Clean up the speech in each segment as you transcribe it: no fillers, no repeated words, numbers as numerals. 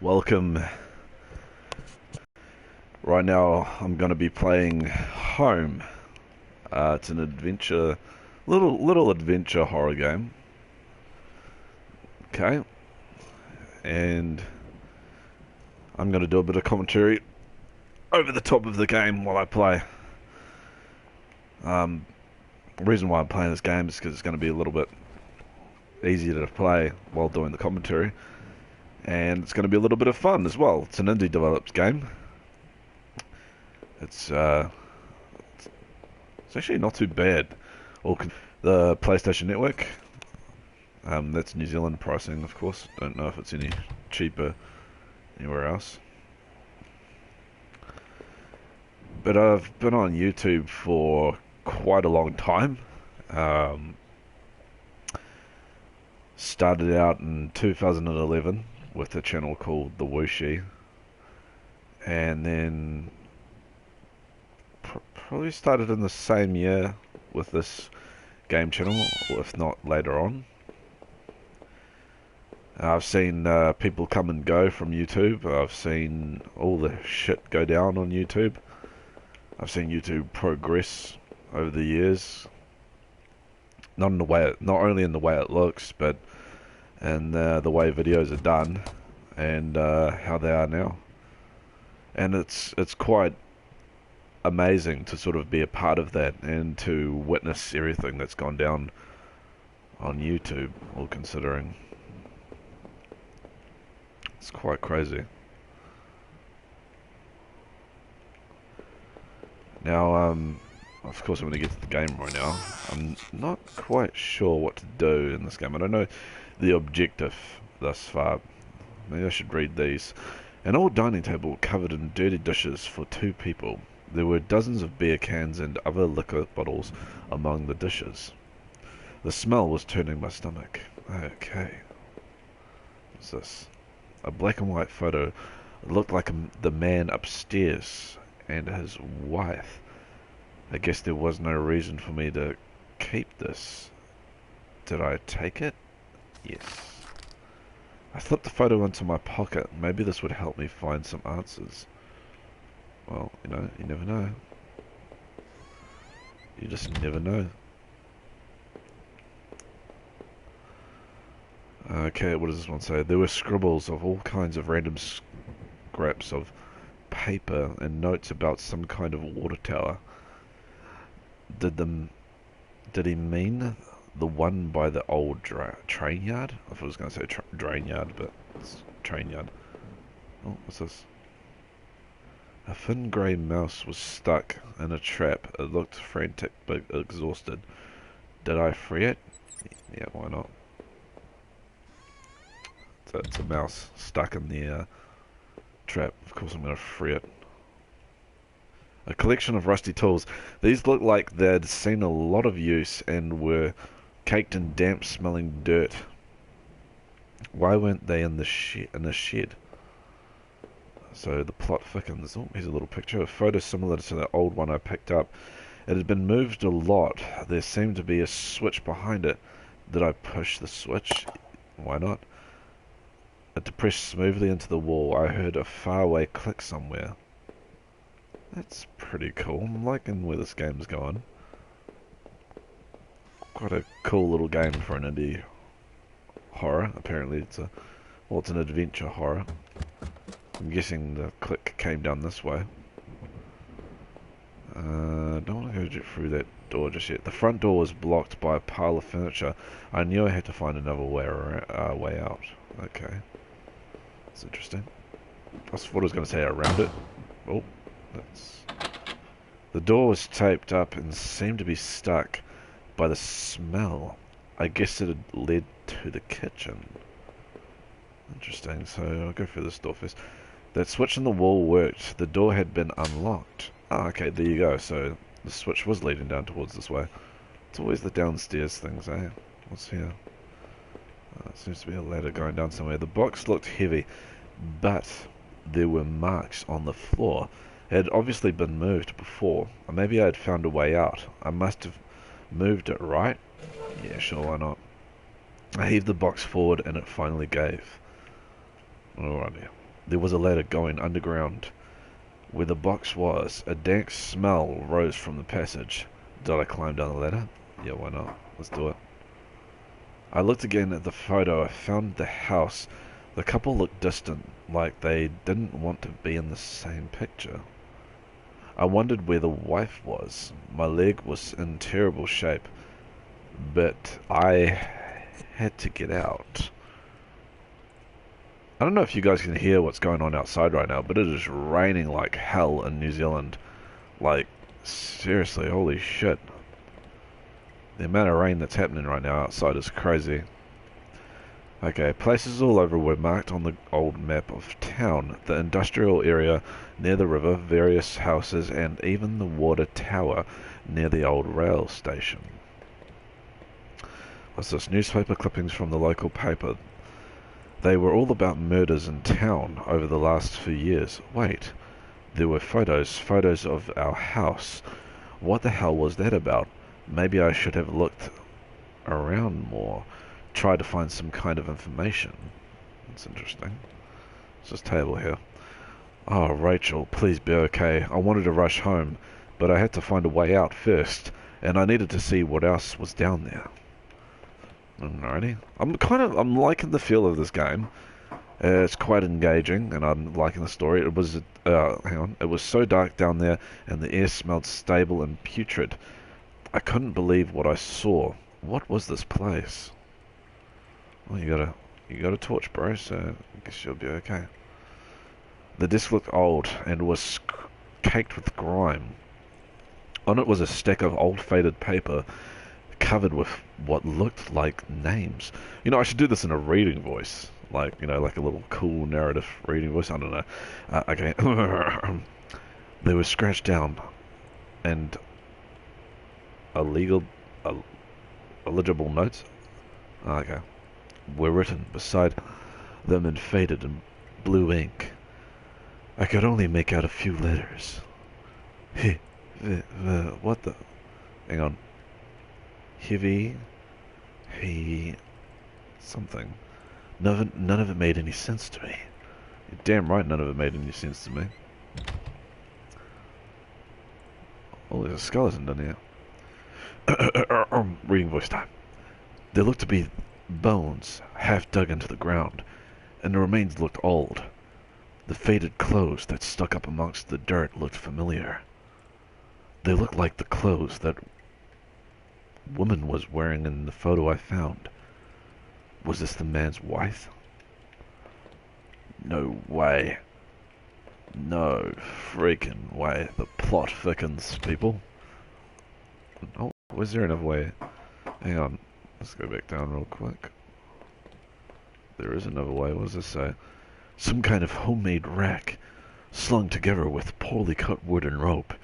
Welcome. Right now, I'm going to be playing Home. It's an adventure, little adventure horror game. Okay, and I'm going to do a bit of commentary over the top of the game while I play. The reason why I'm playing this game is because it's going to be a little bit easier to play while doing the commentary, and it's going to be a little bit of fun as well. It's an indie developed game. It's actually not too bad. The PlayStation Network. That's New Zealand pricing, of course. Don't know if it's any cheaper anywhere else. But I've been on YouTube for quite a long time. Started out in 2011 with a channel called The Wooshie, and then probably started in the same year with this game channel, if not later on. I've seen people come and go from YouTube. I've seen all the shit go down on YouTube. I've seen YouTube progress over the years. Not only in the way it looks, but in the way videos are done and how they are now. And it's quite amazing to sort of be a part of that and to witness everything that's gone down on YouTube, all considering. It's quite crazy. Now, of course I'm going to get to the game right now. I'm not quite sure what to do in this game. I don't know the objective thus far. Maybe I should read these. An old dining table covered in dirty dishes for 2 people. There were dozens of beer cans and other liquor bottles among the dishes. The smell was turning my stomach. Okay. What's this? A black and white photo. It looked like the man upstairs and his wife. I guess there was no reason for me to keep this. Did I take it? Yes. I slipped the photo into my pocket. Maybe this would help me find some answers. Well, you never know. You just never know. Okay, what does this one say? There were scribbles of all kinds of random scraps of paper and notes about some kind of water tower. Did he mean the one by the old train yard? I thought I was going to say drain yard, but it's train yard. Oh, what's this? A thin grey mouse was stuck in a trap. It looked frantic but exhausted. Did I free it? Yeah, why not? So it's a mouse stuck in the trap. Of course I'm going to free it. A collection of rusty tools. These look like they'd seen a lot of use and were caked in damp smelling dirt. Why weren't they in the shed? So the plot thickens. Oh, here's a little picture. A photo similar to the old one I picked up. It had been moved a lot. There seemed to be a switch behind it. Did I push the switch? Why not? It depressed smoothly into the wall. I heard a faraway click somewhere. That's pretty cool. I'm liking where this game's going. Quite a cool little game for an indie horror. Apparently it's it's an adventure horror. I'm guessing the click came down this way. Don't want to go through that door just yet. The front door was blocked by a pile of furniture. I knew I had to find another way out. Okay. That's interesting. I thought I was going to say around it. Oh, that's... The door was taped up and seemed to be stuck by the smell. I guess it had led to the kitchen. Interesting, so I'll go through this door first. That switch in the wall worked. The door had been unlocked. Ah, okay, there you go. So the switch was leading down towards this way. It's always the downstairs things, eh? What's here? It seems to be a ladder going down somewhere. The box looked heavy, but there were marks on the floor. It had obviously been moved before. Or maybe I had found a way out. I must have moved it, right? Yeah, sure, why not? I heaved the box forward and it finally gave. Alrighty. There was a ladder going underground. Where the box was, a dank smell rose from the passage. Did I climb down the ladder? Yeah, why not? Let's do it. I looked again at the photo. I found the house. The couple looked distant, like they didn't want to be in the same picture. I wondered where the wife was. My leg was in terrible shape, but I had to get out. I don't know if you guys can hear what's going on outside right now, but it is raining like hell in New Zealand. Like, seriously, holy shit. The amount of rain that's happening right now outside is crazy. Okay, places all over were marked on the old map of town. The industrial area near the river, various houses, and even the water tower near the old rail station. What's this? Newspaper clippings from the local paper. They were all about murders in town over the last few years. Wait, there were photos of our house. What the hell was that about? Maybe I should have looked around more, tried to find some kind of information. That's interesting. What's this table here? Oh, Rachel, please be okay. I wanted to rush home, but I had to find a way out first, and I needed to see what else was down there. Alrighty. I'm liking the feel of this game. It's quite engaging, and I'm liking the story. It was, hang on. It was so dark down there, and the air smelled stable and putrid. I couldn't believe what I saw. What was this place? Well, you got a torch, bro, so I guess you'll be okay. The desk looked old, and was caked with grime. On it was a stack of old faded paper, covered with what looked like names. You know, I should do this in a reading voice. Like, you know, like a little cool narrative reading voice. I don't know. Okay. They were scratched down and illegible notes, okay, were written beside them in faded and blue ink. I could only make out a few letters. What the? Hang on. Heavy, something. None of it made any sense to me. You're damn right none of it made any sense to me. Oh, there's a skeleton down here. Reading voice time. There looked to be bones half dug into the ground, and the remains looked old. The faded clothes that stuck up amongst the dirt looked familiar. They looked like the clothes that woman was wearing in the photo I found. Was this the man's wife? No way. No freaking way. The plot thickens, people. Oh, was there another way? Hang on. Let's go back down real quick. There is another way. What does this say? Some kind of homemade rack, slung together with poorly cut wood and rope.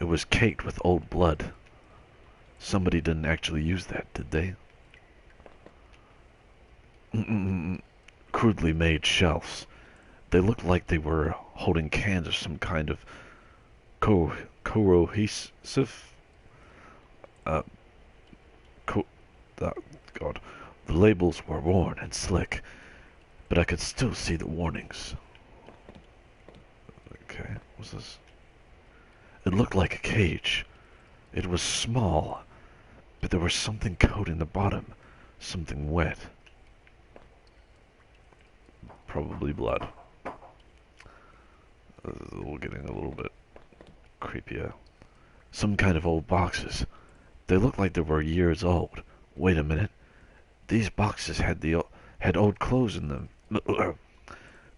It was caked with old blood. Somebody didn't actually use that, did they? Crudely made shelves. They looked like they were holding cans of some kind of corrosive. God. The labels were worn and slick, but I could still see the warnings. Okay, what's this? It looked like a cage. It was small, but there was something coating the bottom. Something wet. Probably blood. This is all getting a little bit creepier. Some kind of old boxes. They looked like they were years old. Wait a minute. These boxes had old clothes in them.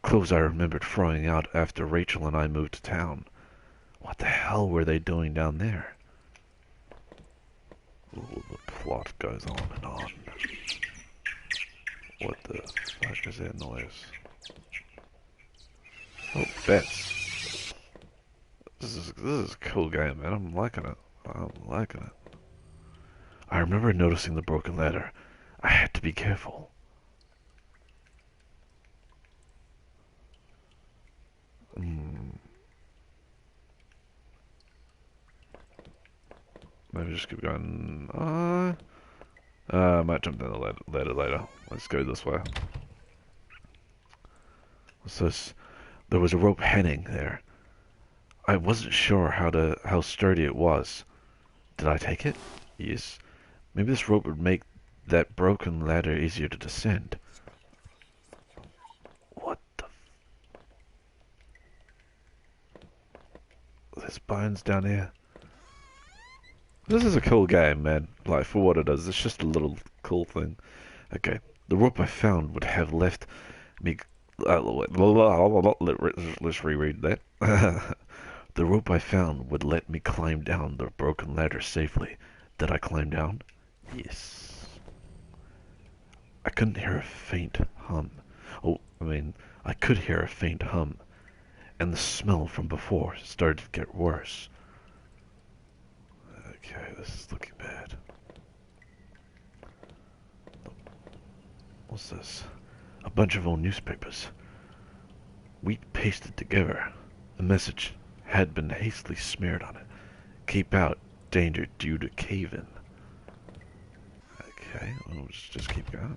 Clothes I remembered throwing out after Rachel and I moved to town. What the hell were they doing down there? Ooh, the plot goes on and on. What the fuck is that noise? Oh, bats. This is a cool game, man. I'm liking it. I'm liking it. I remember noticing the broken ladder. I had to be careful. Maybe just keep going. I might jump down the ladder later. Let's go this way. What's this? There was a rope hanging there. I wasn't sure how sturdy it was. Did I take it? Yes. Maybe this rope would make that broken ladder easier to descend. What the? There's bones down here. This is a cool game, man. Like, for what it is, it's just a little cool thing. Okay, the rope I found would have left me. Let's reread that. The rope I found would let me climb down the broken ladder safely. Did I climb down? Yes. I couldn't hear a faint hum. I could hear a faint hum, and the smell from before started to get worse. Okay, this is looking bad. What's this? A bunch of old newspapers. Wheat pasted together. A message had been hastily smeared on it. Keep out. Danger due to cave-in. Okay, we'll just keep going.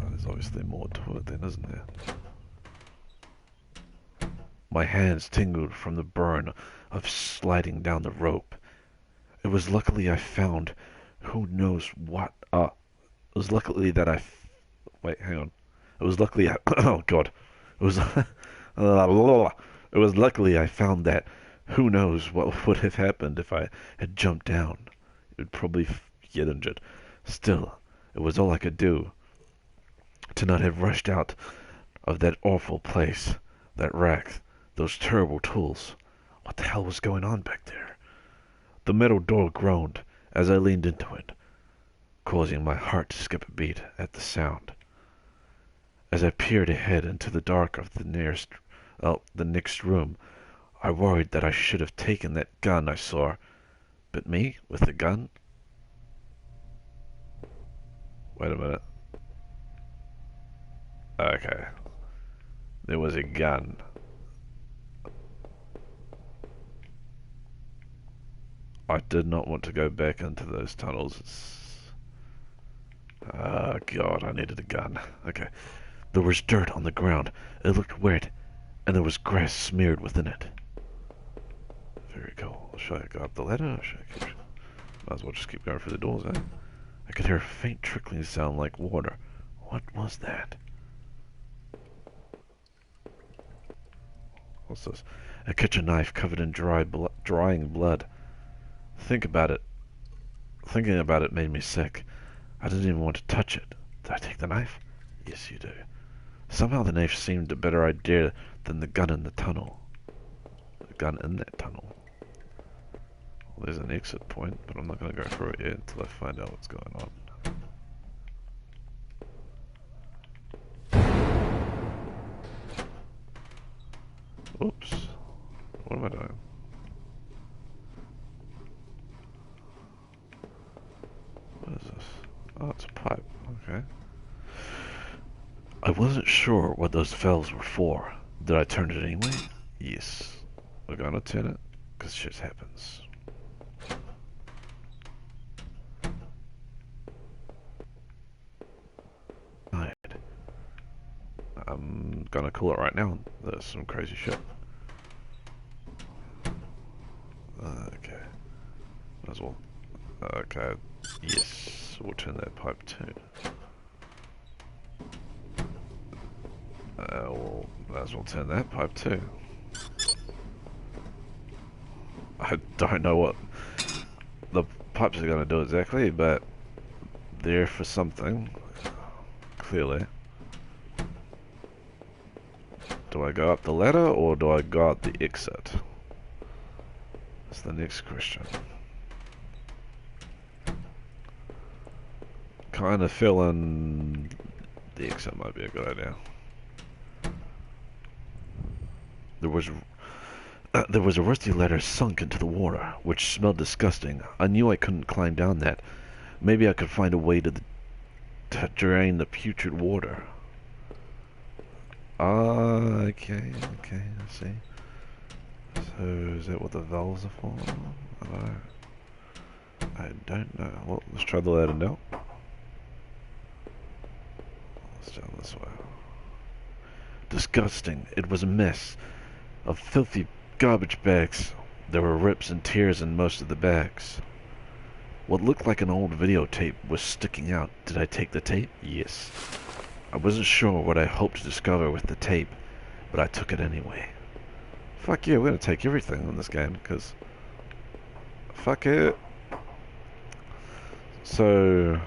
There's obviously more to it then, isn't there? My hands tingled from the burn of sliding down the rope. It was luckily I found who knows what. It was luckily that wait, hang on. It was luckily oh god. It was it was luckily I found that who knows what would have happened if I had jumped down. It would probably get injured. Still, it was all I could do to not have rushed out of that awful place, that wreck, those terrible tools. What the hell was going on back there? The metal door groaned as I leaned into it, causing my heart to skip a beat at the sound. As I peered ahead into the dark of the next room, I worried that I should have taken that gun I saw. But me, with the gun? Wait a minute. Okay. There was a gun. I did not want to go back into those tunnels. Oh god, I needed a gun. Okay. There was dirt on the ground. It looked wet, and there was grass smeared within it. Very cool. Should I go up the ladder? Or should I keep... Might as well just keep going for the doors, eh? I could hear a faint trickling sound like water. What was that? What's this? A kitchen knife covered in drying blood. Thinking about it made me sick. I didn't even want to touch it. Did I take the knife? Yes, you do. Somehow the knife seemed a better idea than the gun in the tunnel. The gun in that tunnel. Well, there's an exit point, but I'm not going to go through it yet until I find out what's going on. Oops. What am I doing? What is this? Oh, it's a pipe. Okay. I wasn't sure what those valves were for. Did I turn it anyway? Yes. We're gonna turn it, because shit happens. Right. I'm gonna call it right now. There's some crazy shit. Okay. Might as well. Okay. Yes. We'll turn that pipe too. Well, might as well turn that pipe too. I don't know what the pipes are going to do exactly, but they're for something, clearly. Do I go up the ladder, or do I go up the exit? That's the next question. Kind of feeling the exit might be a good idea. There was a rusty ladder sunk into the water, which smelled disgusting. I knew I couldn't climb down that. Maybe I could find a way to drain the putrid water. Okay, I see. So, is that what the valves are for? I don't know. Well, let's try the ladder now. Let's down this way. Disgusting. It was a mess of filthy garbage bags. There were rips and tears in most of the bags. What looked like an old videotape was sticking out. Did I take the tape? Yes. I wasn't sure what I hoped to discover with the tape, but I took it anyway. Fuck yeah, we're gonna take everything in this game, because... fuck it. So...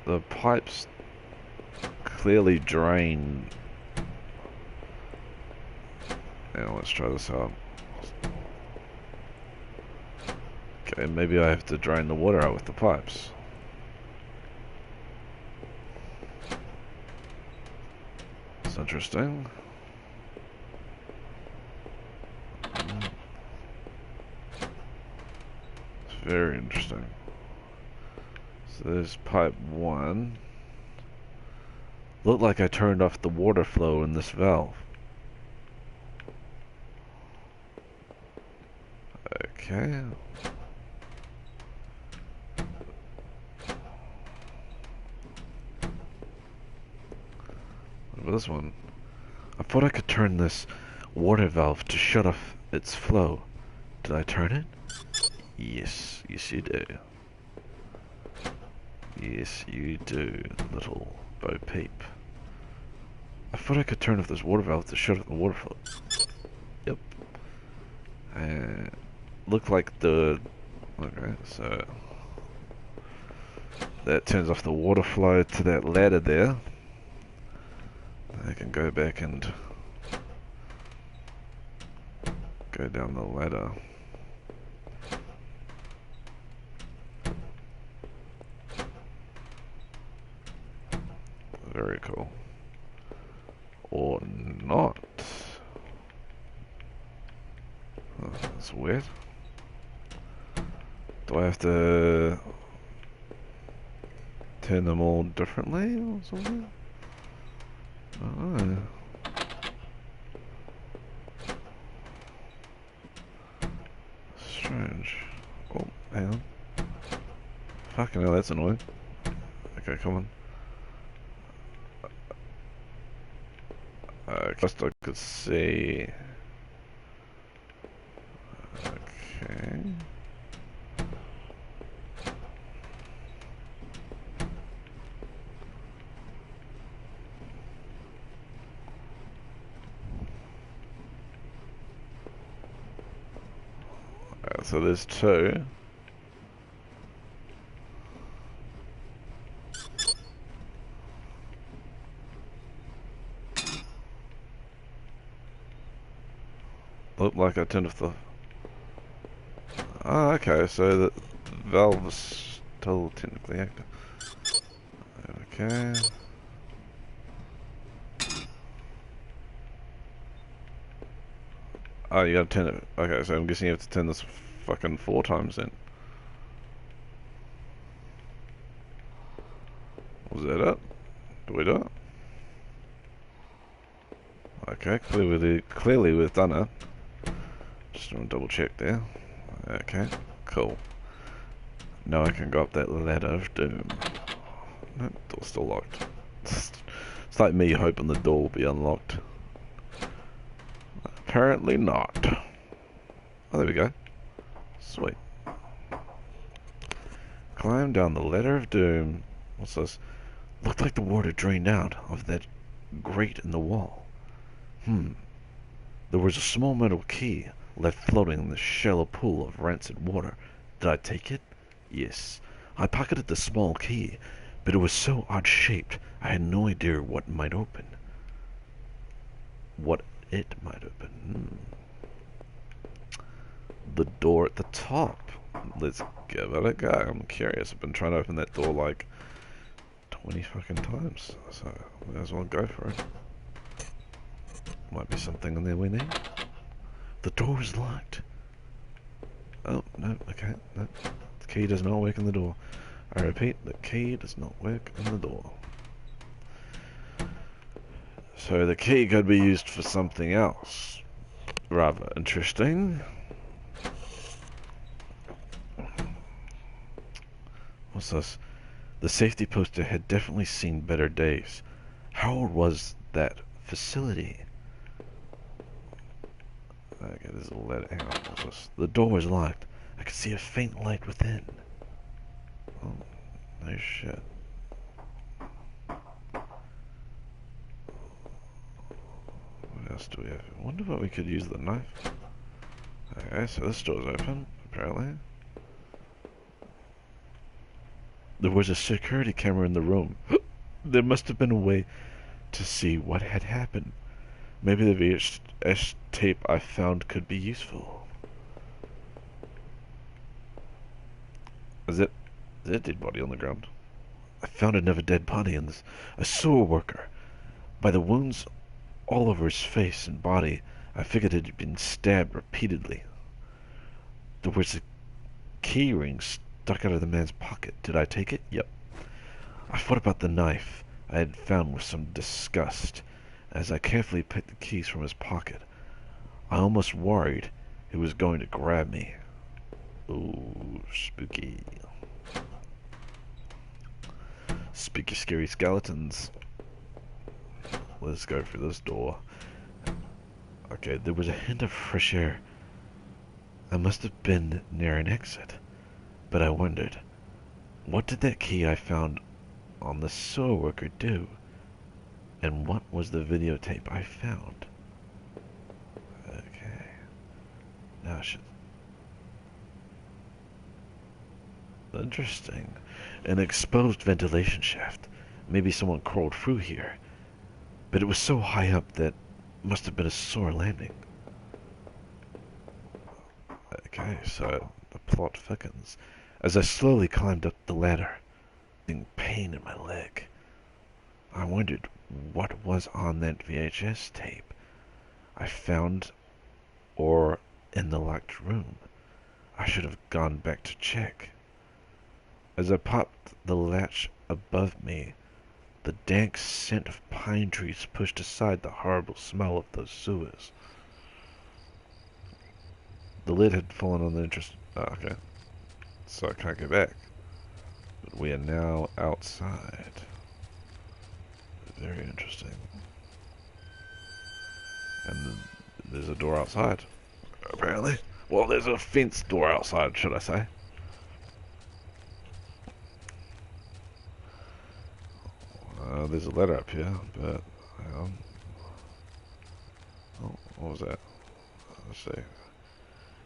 the pipes clearly drain... Now let's try this out. Okay, maybe I have to drain the water out with the pipes. That's interesting. It's very interesting. So there's pipe 1. Looked like I turned off the water flow in this valve. Okay. What about this one? I thought I could turn this water valve to shut off its flow. Did I turn it? Yes, yes you do. Yes you do, little Bo Peep. I thought I could turn off this water valve to shut off the water flow. Yep. And looked like the... okay, so... that turns off the water flow to that ladder there. I can go back and go down the ladder. Very cool. Or not. Oh, that's weird. Do I have to turn them all differently or something? Oh. Strange. Oh, hang on. Fucking hell, that's annoying. Okay, come on. Just I could see. Okay. So there's 2. Looked like I turned off the... oh, okay, so the valve's still technically active. Okay. Oh, you gotta turn it... okay, so I'm guessing you have to turn this fucking 4 times then. Was that it? Did we do it? Okay, clearly we've done it. Just want to double check there. Okay, cool. Now I can go up that ladder of doom. Nope, door's still locked. It's like me hoping the door will be unlocked. Apparently not. Oh, there we go. Sweet. Climb down the ladder of doom. What's this? Looked like the water drained out of that grate in the wall. There was a small metal key left floating in the shallow pool of rancid water. Did I take it? Yes. I pocketed the small key, but it was so odd-shaped I had no idea what might open. What it might open. The door at the top. Let's give it a go. I'm curious. I've been trying to open that door like 20 fucking times, so may as well go for it. Might be something in there we need. The door is locked. Oh, no, okay, no. The key does not work in the door. I repeat, the key does not work in the door. So the key could be used for something else. Rather interesting. What's this? The safety poster had definitely seen better days. How old was that facility? Okay, there's a letter. Hang on, what's this? The door was locked. I could see a faint light within. Oh, no shit. What else do we have? I wonder what we could use the knife. Okay, so this door's open, apparently. There was a security camera in the room. There must have been a way to see what had happened. Maybe the VHS tape I found could be useful. Is that a dead body on the ground? I found another dead body in this. A sewer worker. By the wounds all over his face and body, I figured it had been stabbed repeatedly. There was a key ring stuck out of the man's pocket. Did I take it? Yep. I thought about the knife I had found with some disgust as I carefully picked the keys from his pocket. I almost worried he was going to grab me. Ooh, spooky. Spooky, scary skeletons. Let's go through this door. Okay, there was a hint of fresh air. I must have been near an exit. But I wondered, what did that key I found on the sewer worker do? And what was the videotape I found? Okay. Now I should... Interesting. An exposed ventilation shaft. Maybe someone crawled through here. But it was so high up that must have been a sore landing. Okay, so the plot thickens. As I slowly climbed up the ladder, feeling pain in my leg, I wondered what was on that VHS tape I found or in the locked room. I should have gone back to check. As I popped the latch above me, the dank scent of pine trees pushed aside the horrible smell of those sewers. The lid had fallen on the interest... Oh, okay. So I can't go back. But we are now outside. Very interesting. And there's a door outside, apparently. Well, there's a fence door outside, should I say. There's a letter up here, but... Oh, what was that? Let's see.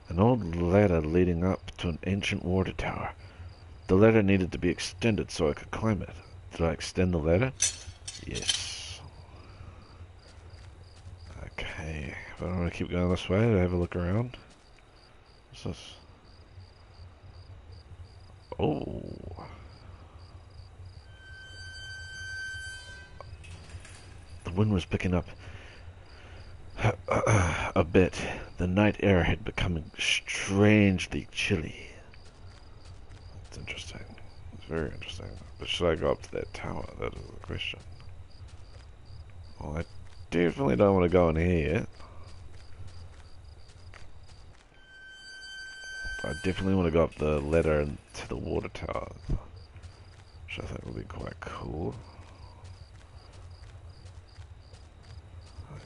An old ladder leading up to an ancient water tower. The ladder needed to be extended so I could climb it. Did I extend the ladder? Yes. Okay. If I don't want to keep going this way, to have a look around. What's this? Oh. The wind was picking up a bit. The night air had become strangely chilly. That's interesting. It's very interesting. But should I go up to that tower? That is the question. Well, I definitely don't want to go in here yet. I definitely want to go up the ladder to the water tower, which I think would be quite cool.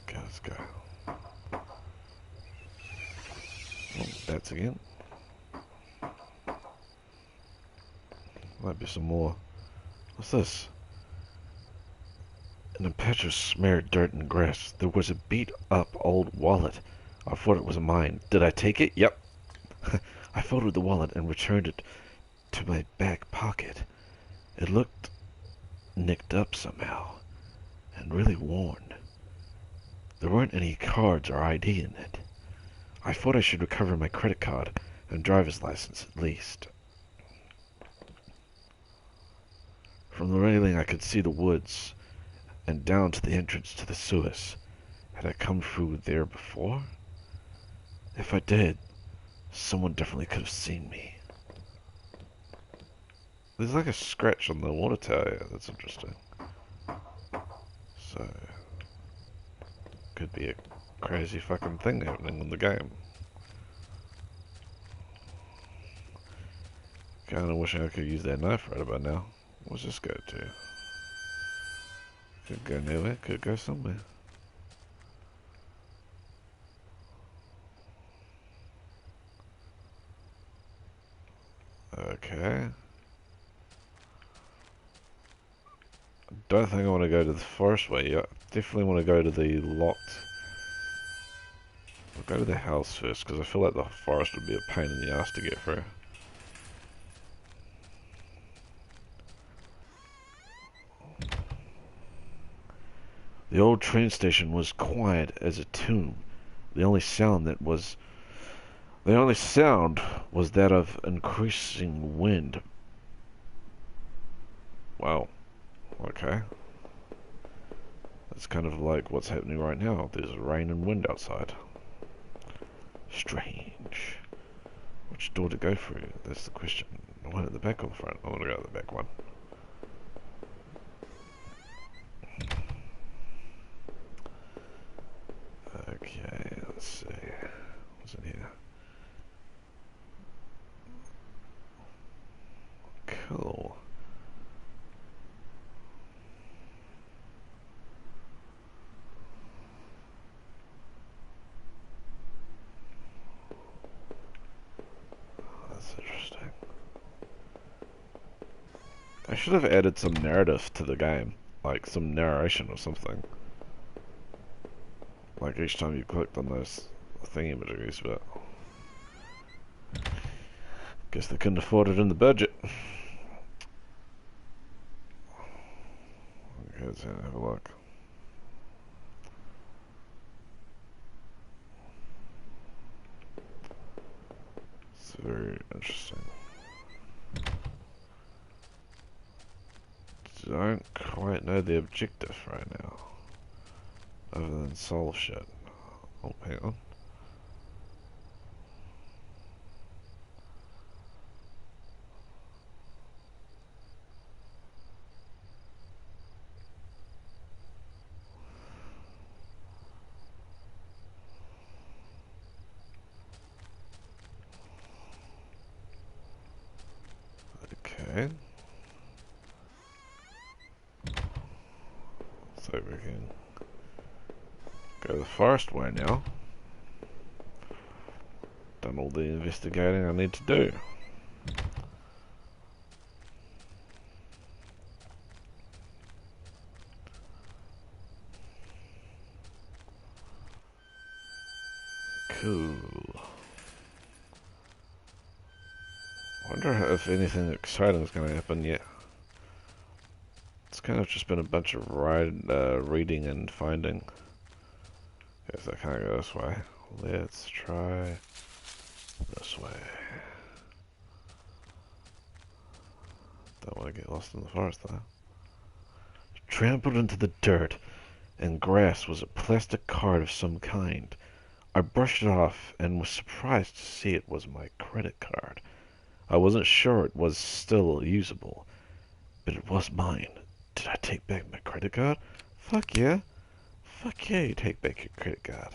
Okay, let's go. Oh, bats again. Might be some more. What's this? In a patch of smeared dirt and grass, there was a beat-up old wallet. I thought it was mine. Did I take it? Yep. I folded the wallet and returned it to my back pocket. It looked nicked up somehow, and really worn. There weren't any cards or ID in it. I thought I should recover my credit card and driver's license at least. From the railing I could see the woods and down to the entrance to the sewers. Had I come through there before? If I did, someone definitely could have seen me. There's like a scratch on the water tower here. That's interesting. So, could be a crazy fucking thing happening in the game. Kinda wishing I could use that knife right about now. What's this go to? Could go nowhere, could go somewhere. Okay. Don't think I want to go to the forest way yet. Definitely want to go to the locked... I'll go to the house first, because I feel like the forest would be a pain in the ass to get through. The old train station was quiet as a tomb. The only sound was that of increasing wind. Wow. Okay. That's kind of like what's happening right now. There's rain and wind outside. Strange. Which door to go through? That's the question. The one at the back or the front? I want to go to the back one. Okay, let's see. What's in here? Cool. That's interesting. I should have added some narrative to the game. Like some narration or something. Like each time you clicked on those thingy-majiggies, but... guess they couldn't afford it in the budget. Okay, let's have a look. It's very interesting. Don't quite know the objective right now. Other than solve shit. Oh, hang on. Okay. So we can go the forest way now. Done all the investigating I need to do. Cool. Wonder if anything exciting is going to happen yet. It's kind of just been a bunch of reading and finding. Guess I can't go this way. Let's try this way. Don't want to get lost in the forest though. Trampled into the dirt and grass was a plastic card of some kind. I brushed it off and was surprised to see it was my credit card. I wasn't sure it was still usable, but it was mine. Did I take back my credit card? Fuck yeah. Fuck yeah, you take back your credit card.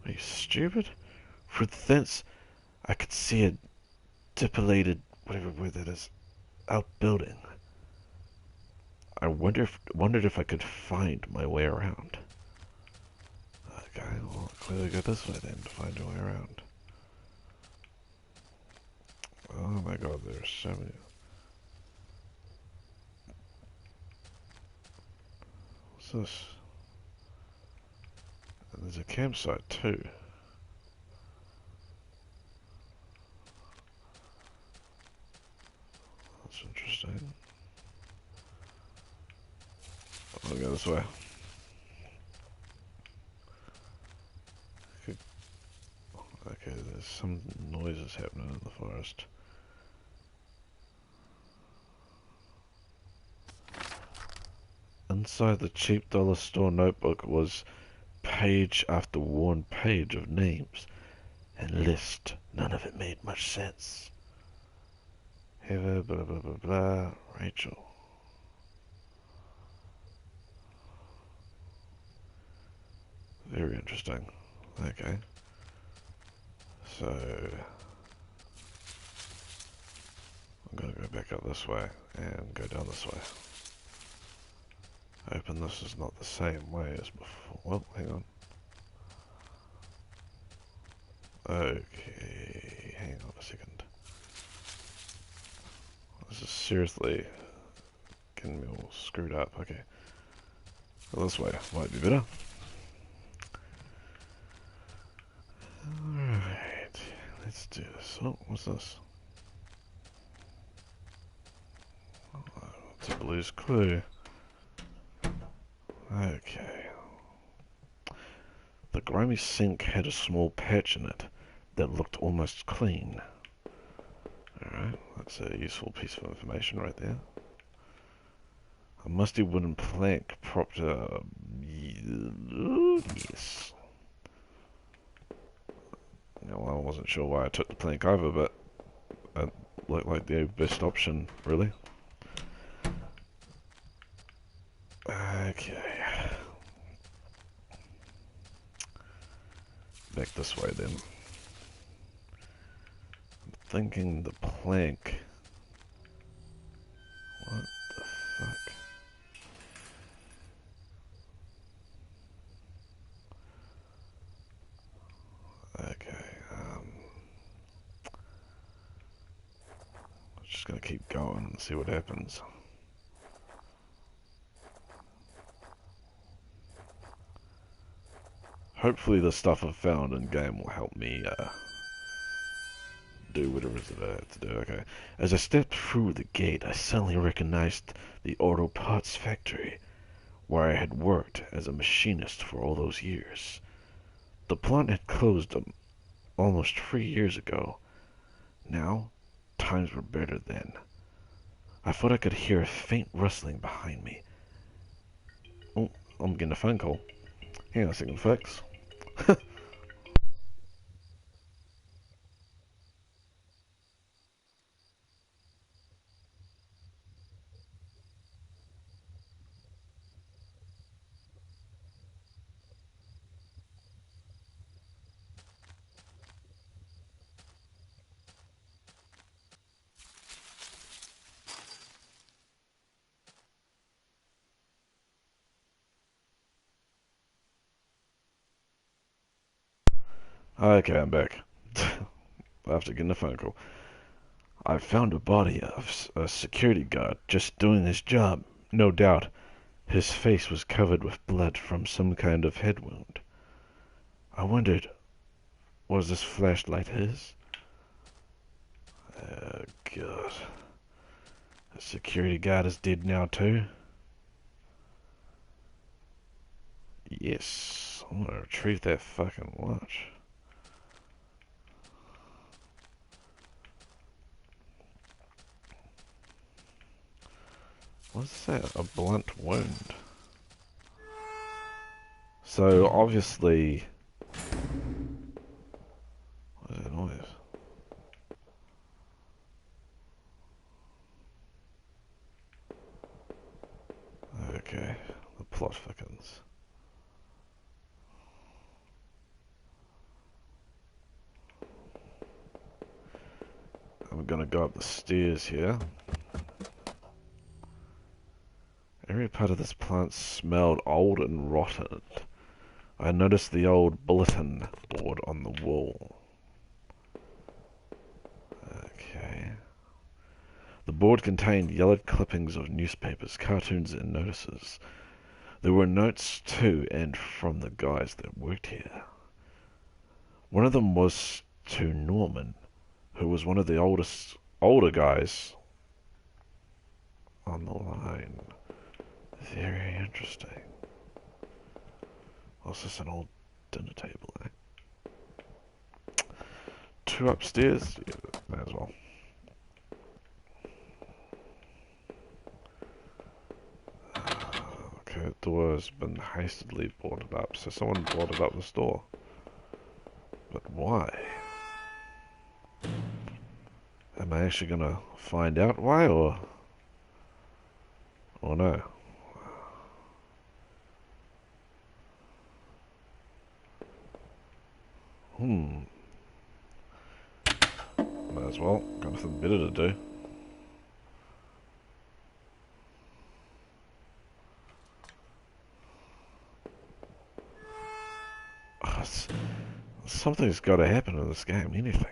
Are you stupid? Through the fence, I could see a dilapidated, whatever word that is, outbuilding. I wondered if I could find my way around. Okay, well, clearly go this way then to find your way around. Oh my god, there's so many. What's this? And there's a campsite too. That's interesting. I'll go this way. Okay, there's some noises happening in the forest. Inside the cheap dollar store notebook was page after worn page of names and list. None of it made much sense. Heather, blah blah blah blah, Rachel. Very interesting. Okay. So I'm gonna go back up this way and go down this way. Hoping this is not the same way as before. Well, hang on. Okay, hang on a second. This is seriously getting me all screwed up. Okay. Well, this way might be better. Alright, let's do this. Oh, what's this? Oh, it's a Blue's Clue. Okay. The grimy sink had a small patch in it that looked almost clean. Alright, that's a useful piece of information right there. A musty wooden plank propped yes. Well, I wasn't sure why I took the plank over, but it looked like the best option, really. Okay. Back this way then. I'm thinking the plank. What the fuck? Okay, I'm just gonna keep going and see what happens. Hopefully the stuff I've found in game will help me, do whatever it is that I have to do. Okay. As I stepped through the gate, I suddenly recognized the auto parts factory, where I had worked as a machinist for all those years. The plant had closed almost 3 years ago. Now, times were better then. I thought I could hear a faint rustling behind me. Oh, I'm getting a phone call. Hang on a second, folks. Okay, I'm back. After getting a phone call. I found a body of a security guard just doing his job. No doubt, his face was covered with blood from some kind of head wound. I wondered, was this flashlight his? Oh, God. The security guard is dead now, too? Yes, I'm gonna retrieve that fucking watch. What's that? A blunt wound. So, obviously... What is that noise? Okay, the plot thickens. I'm gonna go up the stairs here. Every part of this plant smelled old and rotten. I noticed the old bulletin board on the wall. Okay. The board contained yellowed clippings of newspapers, cartoons, and notices. There were notes too, and from the guys that worked here. One of them was to Norman, who was one of the older guys on the line. Very interesting. What's this, an old dinner table, eh? 2 upstairs? Yeah, may as well. Okay, the door has been hastily boarded up, so someone boarded up this door. But why? Am I actually gonna find out why, or no? Might as well. Got nothing better to do. Something's got to happen in this game. Anything.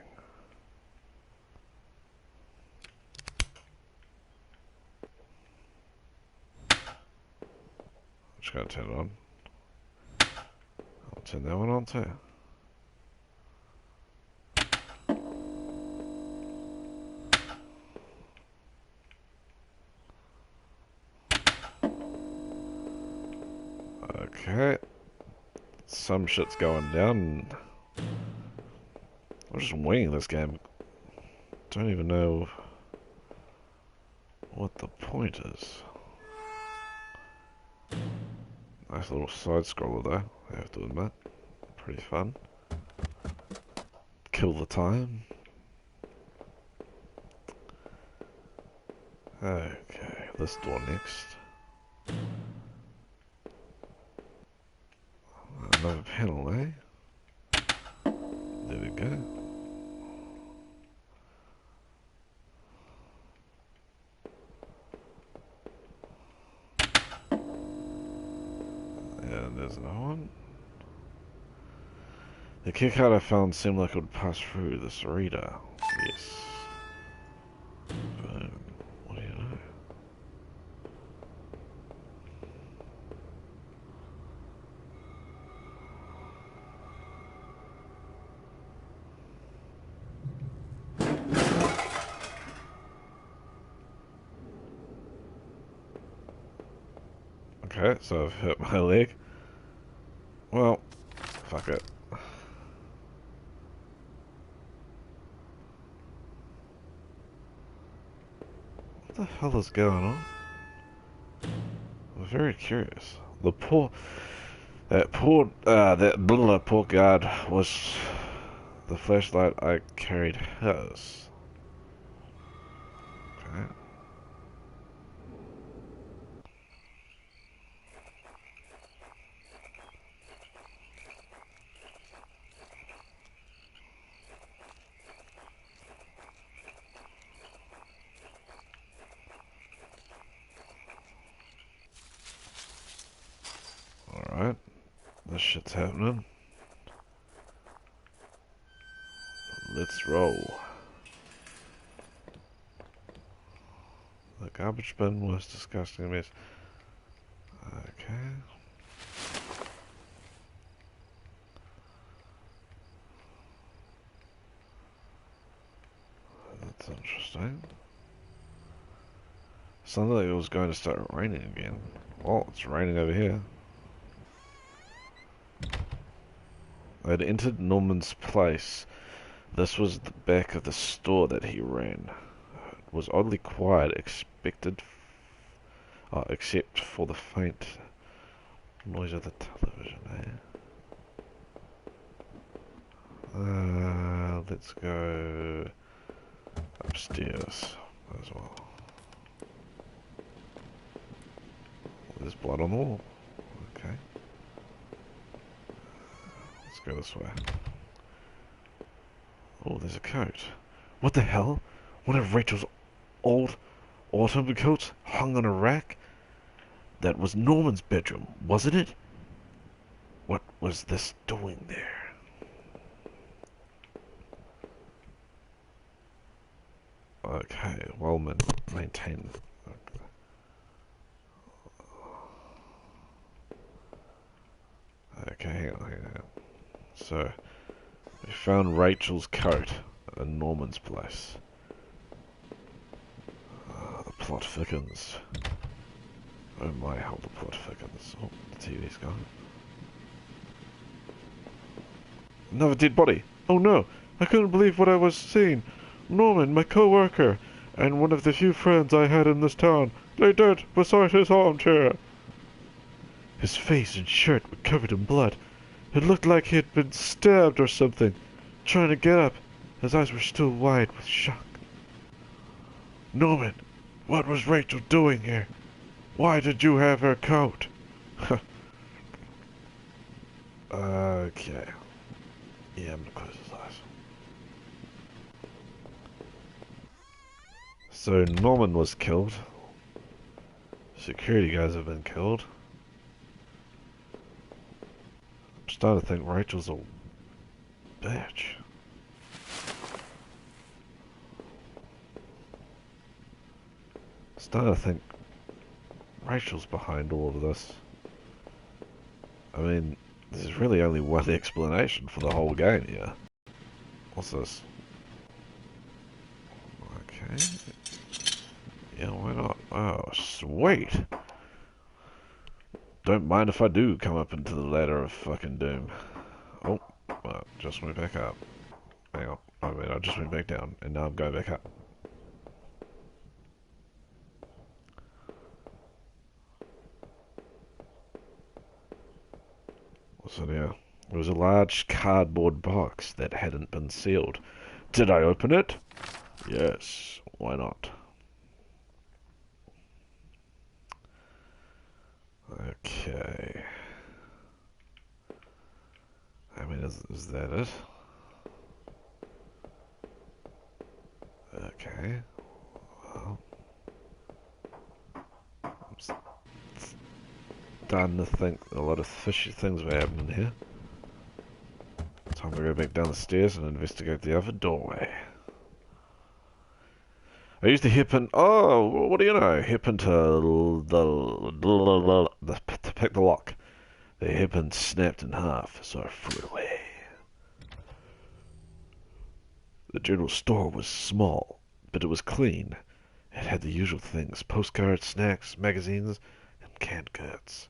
I'm just gonna turn it on. I'll turn that one on too. Okay. Some shit's going down. I'm just winging this game. Don't even know what the point is. Nice little side scroller though, I have to admit. Pretty fun. Kill the time. Okay, this door next. Another panel, eh? There we go. And there's another one. The keycard I found seemed like it would pass through this reader. Yes. Boom. What do you know? Okay, so I've hurt my leg. Well, fuck it. What the hell is going on? I'm very curious. That poor guard was the flashlight I carried his. Okay. Alright. This shit's happening. Let's roll. The garbage bin was disgusting mess. Okay. That's interesting. Sounded like it was going to start raining again. Oh, it's raining over here. I had entered Norman's place. This was the back of the store that he ran. It was oddly quiet, except for the faint noise of the television, let's go upstairs as well. There's blood on the wall. Okay. Let's go this way. Oh, there's a coat. What the hell? One of Rachel's old autumn coats hung on a rack? That was Norman's bedroom, wasn't it? What was this doing there? Okay, well maintained. Okay, hang on. So, we found Rachel's coat at Norman's place. The plot thickens. Oh my, how the plot thickens. Oh, the TV's gone. Another dead body! Oh no! I couldn't believe what I was seeing! Norman, my co-worker, and one of the few friends I had in this town, lay dead beside his armchair. His face and shirt were covered in blood. It looked like he had been stabbed or something. Trying to get up, his eyes were still wide with shock. Norman, what was Rachel doing here? Why did you have her coat? Okay. Yeah, I'm gonna close his eyes. So Norman was killed. Security guys have been killed. starting to think Rachel's a bitch. Starting to think Rachel's behind all of this. I mean, there's really only one explanation for the whole game here. What's this? Okay. Yeah, why not? Oh, sweet. Don't mind if I do come up into the ladder of fucking doom. Oh, well, just went back up. Hang on. I mean, I just went back down, and now I'm going back up. What's in here? It was a large cardboard box that hadn't been sealed. Did I open it? Yes. Why not? Okay. I mean, is that it? Okay. Well, I'm starting to think a lot of fishy things were happening here. Time to go back down the stairs and investigate the other doorway. I used the hairpin. Oh, what do you know? Hairpin to pick the lock. The hairpin snapped in half, so I threw it away. The general store was small, but it was clean. It had the usual things: postcards, snacks, magazines, and canned goods.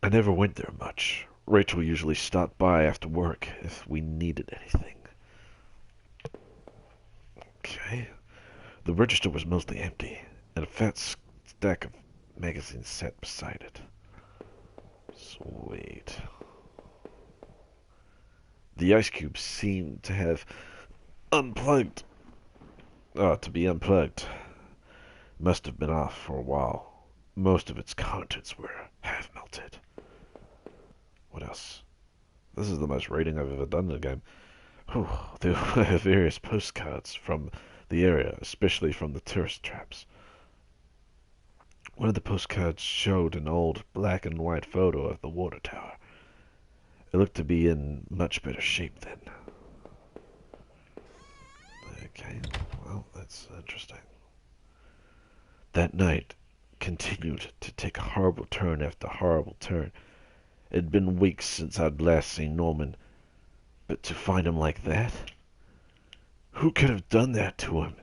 I never went there much. Rachel usually stopped by after work if we needed anything. Okay. The register was mostly empty, and a fat stack of magazines sat beside it. Sweet. The ice cube seemed to have unplugged. To be unplugged. Must have been off for a while. Most of its contents were half melted. What else? This is the most reading I've ever done in a game. Whew, there were various postcards from the area, especially from the tourist traps. One of the postcards showed an old black and white photo of the water tower. It looked to be in much better shape then. Okay, well, that's interesting. That night continued to take a horrible turn after horrible turn. It had been weeks since I'd last seen Norman, but to find him like that? Who could have done that to him?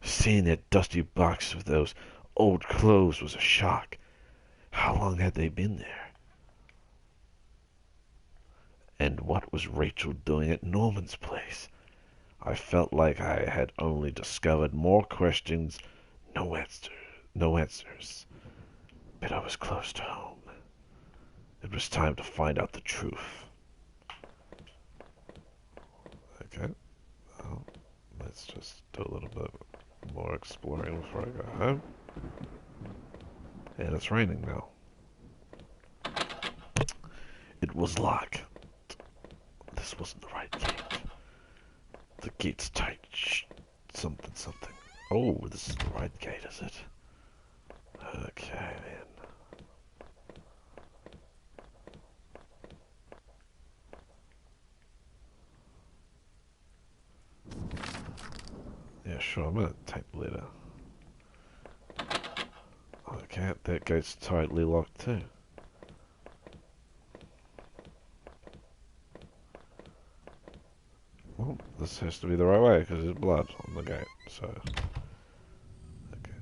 Seeing that dusty box with those old clothes was a shock. How long had they been there? And what was Rachel doing at Norman's place? I felt like I had only discovered more questions, no answers. But I was close to home. It was time to find out the truth. Okay, well, let's just do a little bit more exploring before I go home. And it's raining now. It was locked. This wasn't the right gate. The gate's tight. Shh. Something. Oh, this is the right gate, is it? Okay, then. Yeah, sure, I'm gonna type letter. Okay, that gate's tightly locked too. Well, this has to be the right way because there's blood on the gate, so... Okay.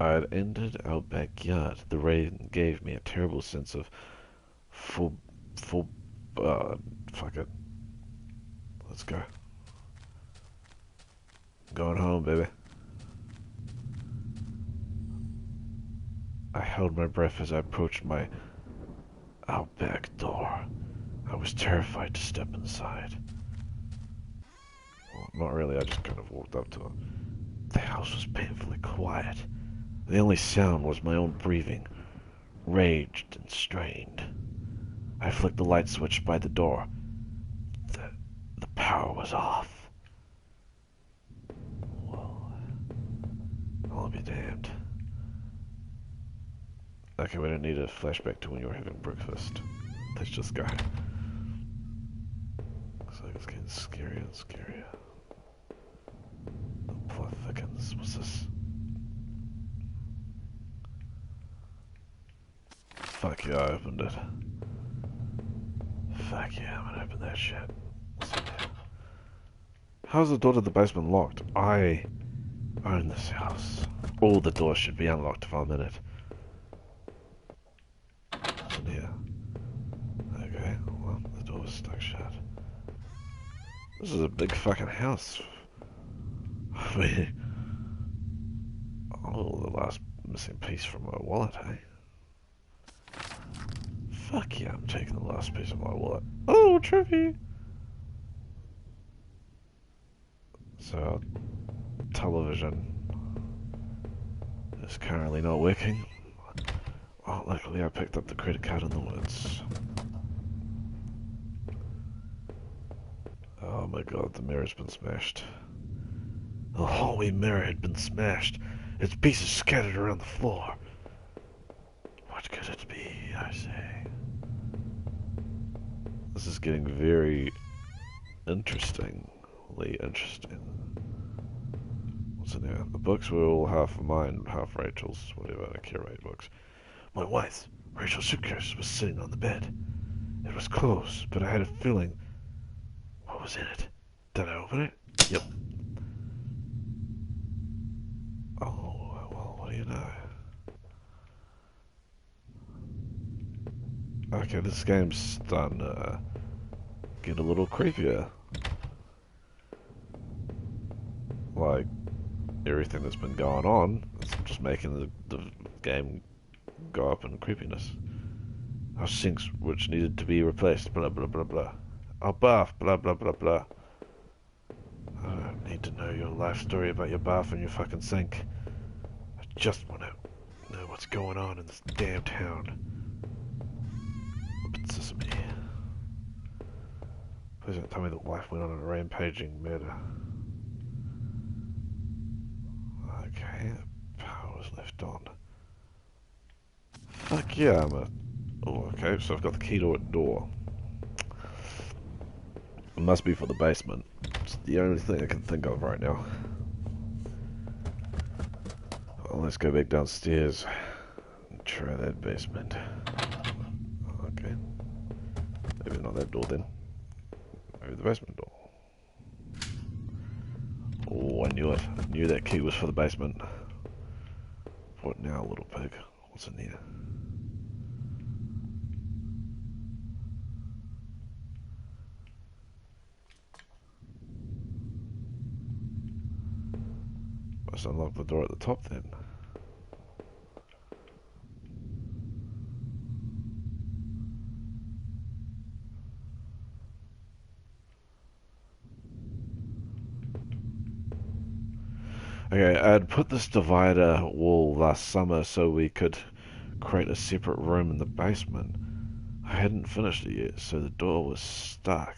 I had entered our backyard. The rain gave me a terrible sense of full, fuck it. Let's go. Going home, baby. I held my breath as I approached my out back door. I was terrified to step inside. Well, not really, I just kind of walked up to it. The house was painfully quiet. The only sound was my own breathing, raged and strained. I flicked the light switch by the door. The power was off. Well, I'll be damned. Okay, we don't need a flashback to when you were having breakfast. Let's just go. Looks like it's getting scarier and scarier. The plot thickens. What's this? Fuck yeah, I opened it. Fuck yeah, I'm gonna open that shit. What's in there? How's the door to the basement locked? I own this house. All the doors should be unlocked if I'm in it. What's in here? Okay, well, the door was stuck shut. This is a big fucking house. I mean... Oh, the last missing piece from my wallet, hey? Fuck yeah, I'm taking the last piece of my wallet. Oh, trophy! So, television is currently not working. Oh, luckily I picked up the credit card in the woods. Oh my god, the mirror's been smashed. The hallway mirror had been smashed. Its pieces scattered around the floor. What could it be, I say? This is getting very interestingly interesting. What's in here? The books were all half mine, half Rachel's, whatever, I curate books. My wife's, Rachel's suitcase, was sitting on the bed. It was closed, but I had a feeling. What was in it? Did I open it? Yep. Oh, well, what do you know? Okay, this game's starting to get a little creepier. Like, everything that's been going on, it's just making the game go up in creepiness. Our sinks, which needed to be replaced, blah blah blah blah. Our bath, blah blah blah blah. I don't need to know your life story about your bath and your fucking sink. I just want to know what's going on in this damn town. Open sesame. Please don't tell me that life went on a rampaging murder. Okay, power was left on. Fuck yeah, I'm a... Oh, okay, so I've got the key to a door. It must be for the basement. It's the only thing I can think of right now. Well, let's go back downstairs and try that basement. Okay. Maybe not that door then. Maybe the basement door. Oh, I knew it. I knew that key was for the basement. What now, little pig? What's in here? Must unlock the door at the top then. Okay, I'd put this divider wall last summer so we could create a separate room in the basement. I hadn't finished it yet, so the door was stuck,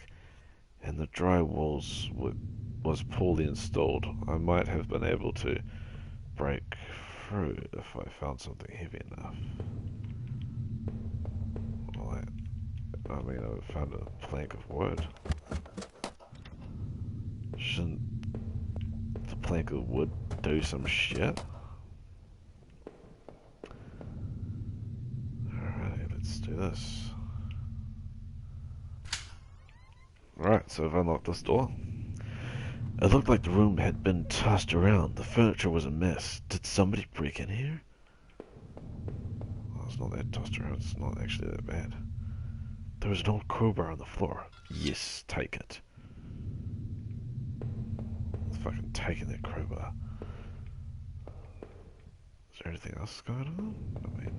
and the drywalls was poorly installed. I might have been able to break through if I found something heavy enough. Well, I mean, I found a plank of wood. Shouldn't the plank of wood do some shit? Alright, let's do this. Right, so I've unlocked this door. It looked like the room had been tossed around. The furniture was a mess. Did somebody break in here? Well, it's not that tossed around. It's not actually that bad. There was an old crowbar on the floor. Yes, take it. Let's fucking taking that crowbar. Is there anything else going on? I mean...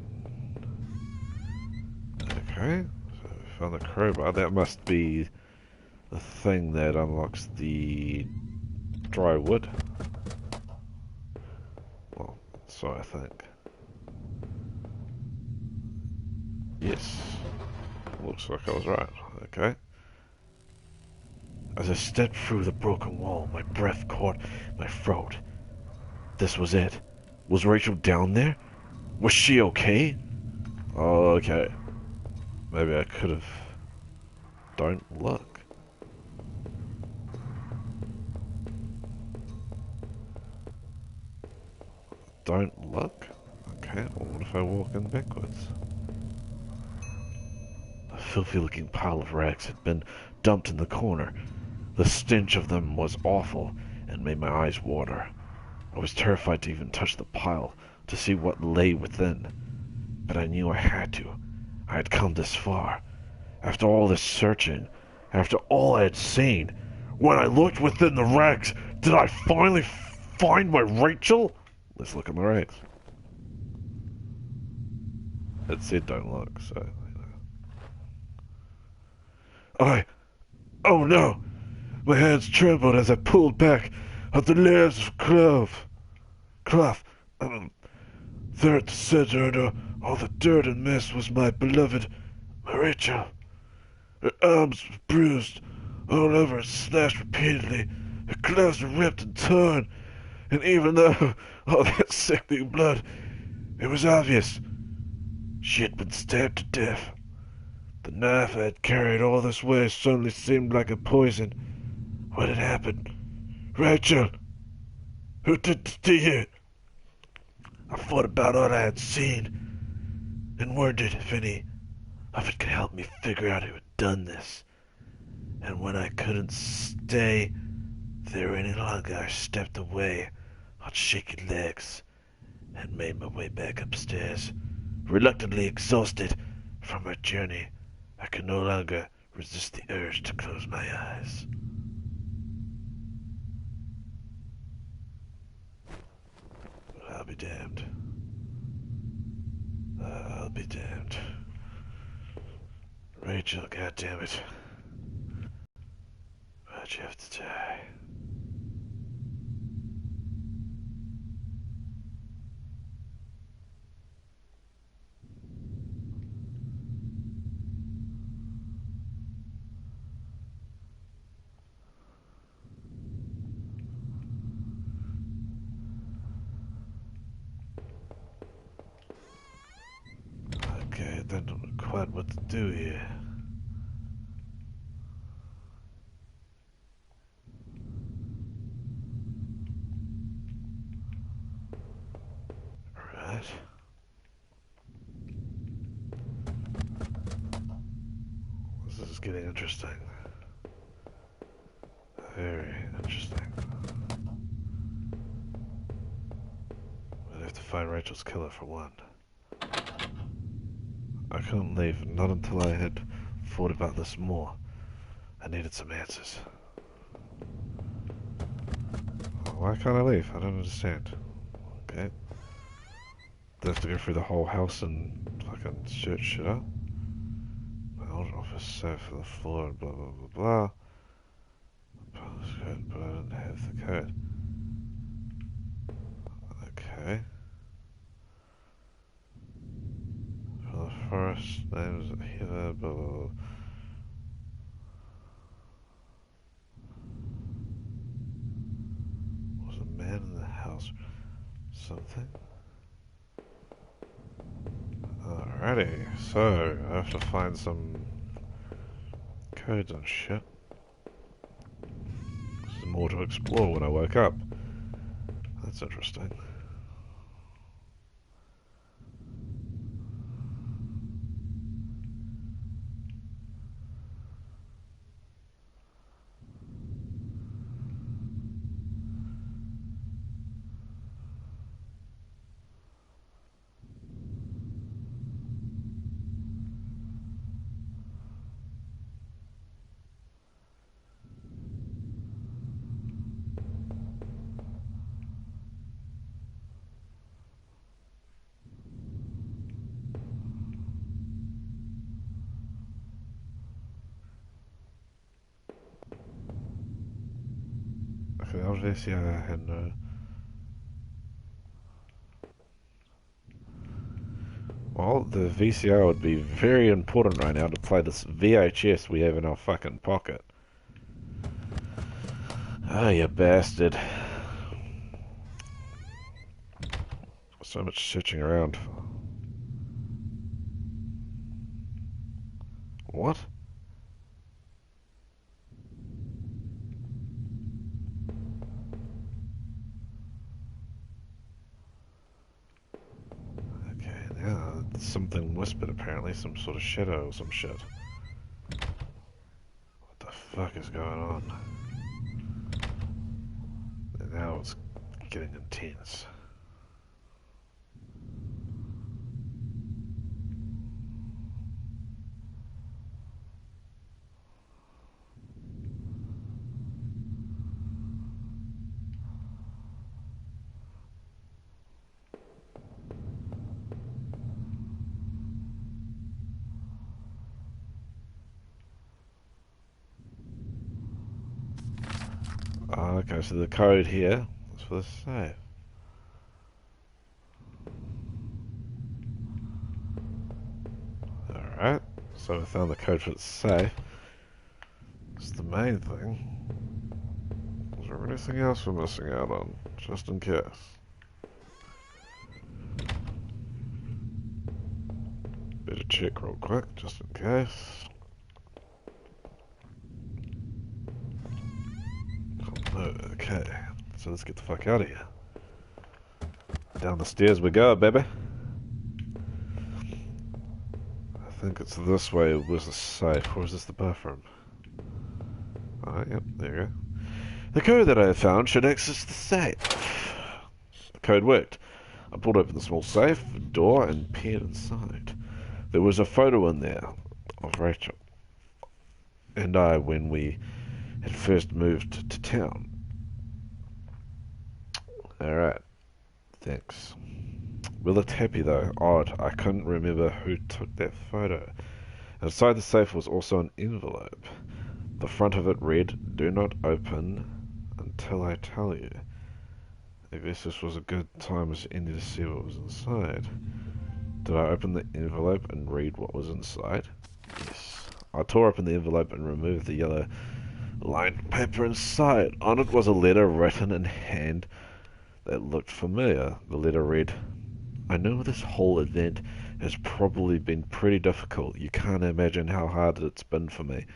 Okay, so we found the crowbar. That must be the thing that unlocks the dry wood. Well, so I think. Yes. Looks like I was right. Okay. As I stepped through the broken wall, my breath caught my throat. This was it. Was Rachel down there? Was she okay? Oh, okay. Maybe I could have... Don't look. Don't look? Okay, well, what if I walk in backwards? A filthy-looking pile of rags had been dumped in the corner. The stench of them was awful and made my eyes water. I was terrified to even touch the pile to see what lay within. But I knew I had to. I had come this far. After all this searching, after all I had seen, when I looked within the rags, did I finally find my Rachel? Let's look at my rags. It said don't look, so... Oh no! My hands trembled as I pulled back at the layers of cloth. There at the center under all the dirt and mess was my beloved, my Rachel. Her arms were bruised all over and slashed repeatedly. Her clothes were ripped and torn, and even though all that sickening blood, it was obvious she had been stabbed to death. The knife I had carried all this way suddenly seemed like a poison. What had happened? Rachel! Who did this to you? I thought about all I had seen, and wondered if any of it could help me figure out who had done this. And when I couldn't stay there any longer, I stepped away on shaky legs and made my way back upstairs. Reluctantly exhausted from my journey, I could no longer resist the urge to close my eyes. I'll be damned. I'll be damned. Rachel, goddammit. Why'd you have to die? Okay, I don't know quite what to do here. Right. This is getting interesting. Very interesting. We'd have to find Rachel's killer for one. I couldn't leave, not until I had thought about this more. I needed some answers. Why can't I leave? I don't understand. Okay. Do I have to go through the whole house and fucking search shit up? My old office safe for the floor and blah blah blah blah. Postcode, but I didn't have the code. Okay. For the forest names here, blah blah blah. Was a man in the house something? Alrighty, so I have to find some codes on shit. There's more to explore when I woke up. That's interesting. Okay, obviously I had no... Well, the VCR would be very important right now to play this VHS we have in our fucking pocket. Oh, you bastard. So much searching around. What? Okay, now something whispered apparently, some sort of shadow or some shit. What the fuck is going on? And now it's getting intense. Oh, okay, so the code here is for the safe. Alright, so we found the code for the safe. It's the main thing. Is there anything else we're missing out on? Just in case. Better check real quick, just in case. Oh, okay, so let's get the fuck out of here. Down the stairs we go, baby. I think it's this way. Where's the safe? Or is this the bathroom? Oh, yep, there you go. The code that I have found should access the safe. The code worked. I pulled open the small safe door and peered inside. There was a photo in there of Rachel and I when we had first moved to town. Alright, thanks. We looked happy though. Odd, I couldn't remember who took that photo. Inside the safe was also an envelope. The front of it read, "Do not open until I tell you." I guess this was a good time as any to see what was inside. Did I open the envelope and read what was inside? Yes. I tore open the envelope and removed the yellow lined paper inside. On it was a letter written in hand that looked familiar. The letter read, "I know this whole event has probably been pretty difficult. You can't imagine how hard it's been for me,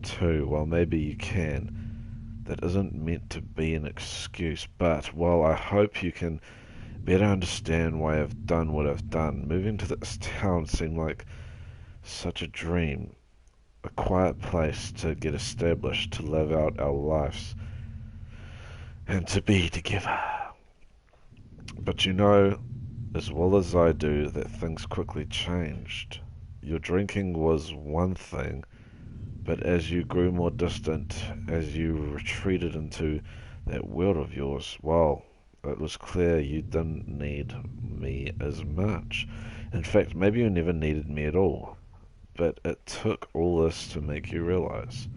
too. Well, maybe you can. That isn't meant to be an excuse, but, well, I hope you can better understand why I've done what I've done. Moving to this town seemed like such a dream. A quiet place to get established, to live out our lives, and to be together. But you know as well as I do that things quickly changed. Your drinking was one thing, but as you grew more distant, as you retreated into that world of yours, well, it was clear you didn't need me as much. In fact, maybe you never needed me at all. But it took all this to make you realize.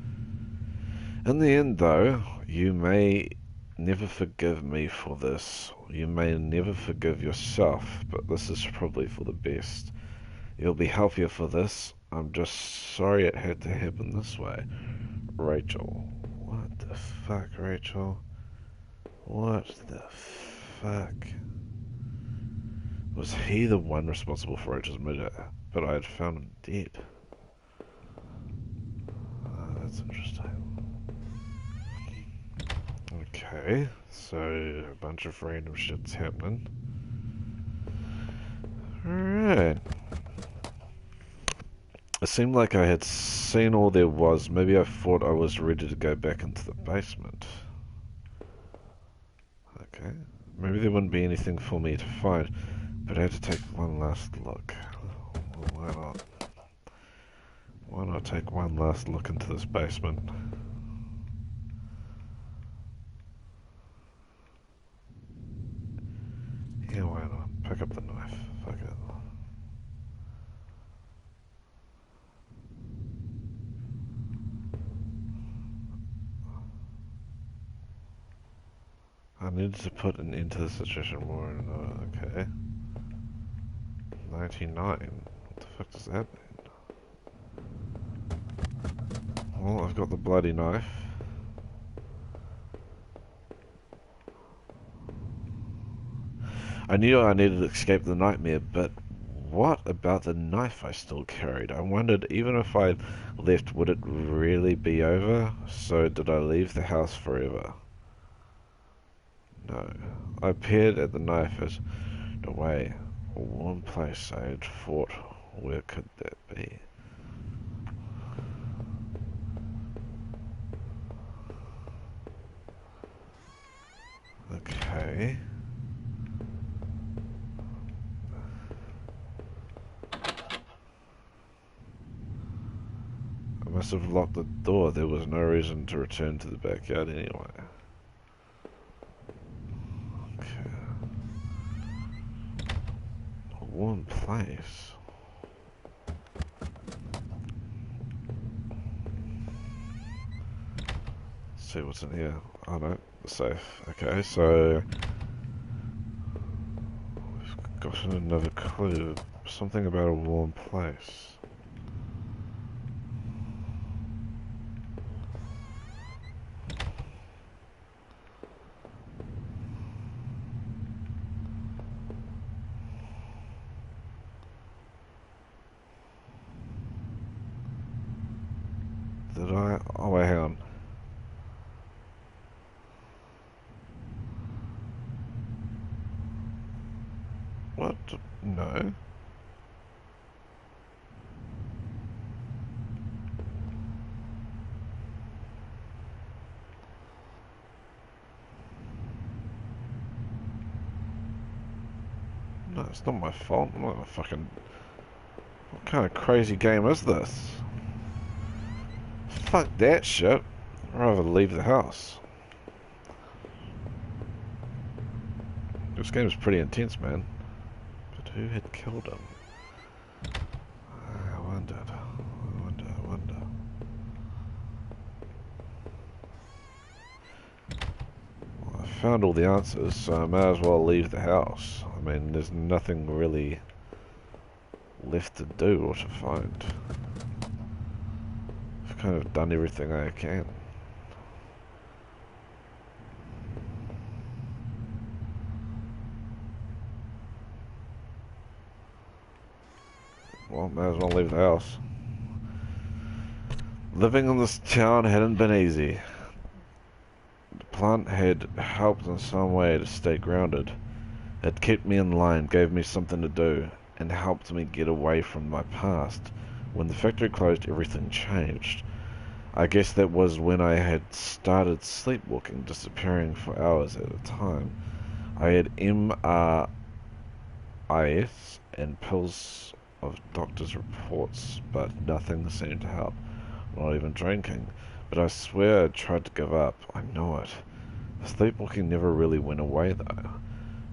In the end, though, you may never forgive me for this. You may never forgive yourself, but this is probably for the best. You'll be healthier for this. I'm just sorry it had to happen this way. Rachel. What the fuck, Rachel? What the fuck? Was he the one responsible for Rachel's murder? But I had found him dead. That's interesting. Okay, so a bunch of random shit's happening. Alright. It seemed like I had seen all there was. Maybe I thought I was ready to go back into the basement. Okay. Maybe there wouldn't be anything for me to find, but I had to take one last look. Well, why not? Why not take one last look into this basement? Yeah, why not? Pick up the knife. Fuck it. I needed to put an end to the situation more and, okay. 99. What the fuck does that mean? Well, I've got the bloody knife. I knew I needed to escape the nightmare, but what about the knife I still carried? I wondered, even if I left, would it really be over? So did I leave the house forever? No. I peered at the knife as away. One place I had fought. Where could that be? Okay. I must have locked the door. There was no reason to return to the backyard anyway. Okay. A warm place. Let's see what's in here. Oh no, the safe. Okay, so we've gotten another clue. Something about a warm place. Did I? Oh wait, hang on. What? No. No, it's not my fault. I'm not a fucking... What kind of crazy game is this? Fuck that shit. I'd rather leave the house. This game's pretty intense, man. But who had killed him? I wondered. I wonder. Well, I found all the answers, so I may as well leave the house. I mean, there's nothing really left to do or to find. I've kind of done everything I can. Well, may as well leave the house. Living in this town hadn't been easy. The plant had helped in some way to stay grounded. It kept me in line, gave me something to do, and helped me get away from my past. When the factory closed, everything changed. I guess that was when I had started sleepwalking, disappearing for hours at a time. I had MRIs and pills of doctor's reports, but nothing seemed to help. Not even drinking. But I swear I tried to give up. I know it. The sleepwalking never really went away though.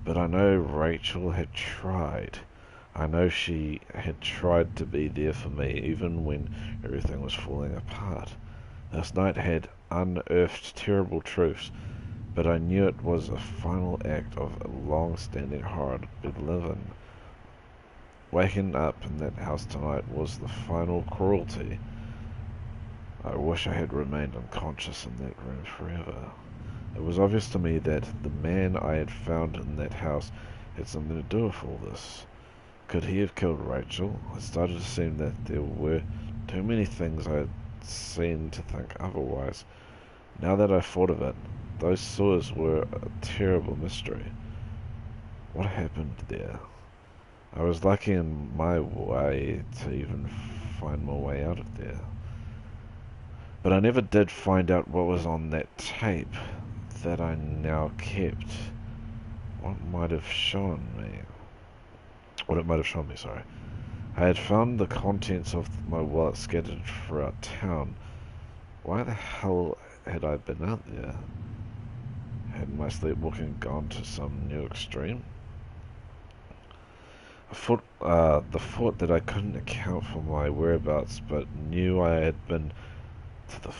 But I know Rachel had tried. I know she had tried to be there for me even when everything was falling apart. This night had unearthed terrible truths, but I knew it was a final act of a long-standing horror I'd live in. Waking up in that house tonight was the final cruelty. I wish I had remained unconscious in that room forever. It was obvious to me that the man I had found in that house had something to do with all this. Could he have killed Rachel? It started to seem that there were too many things I had seen to think otherwise. Now that I thought of it, those sewers were a terrible mystery. What happened there? I was lucky in my way to even find my way out of there. But I never did find out what was on that tape that I now kept. What it might have shown me, sorry. I had found the contents of my wallet scattered throughout town. Why the hell had I been out there? Had my sleepwalking gone to some new extreme? I thought, the thought that I couldn't account for my whereabouts, but knew I had been to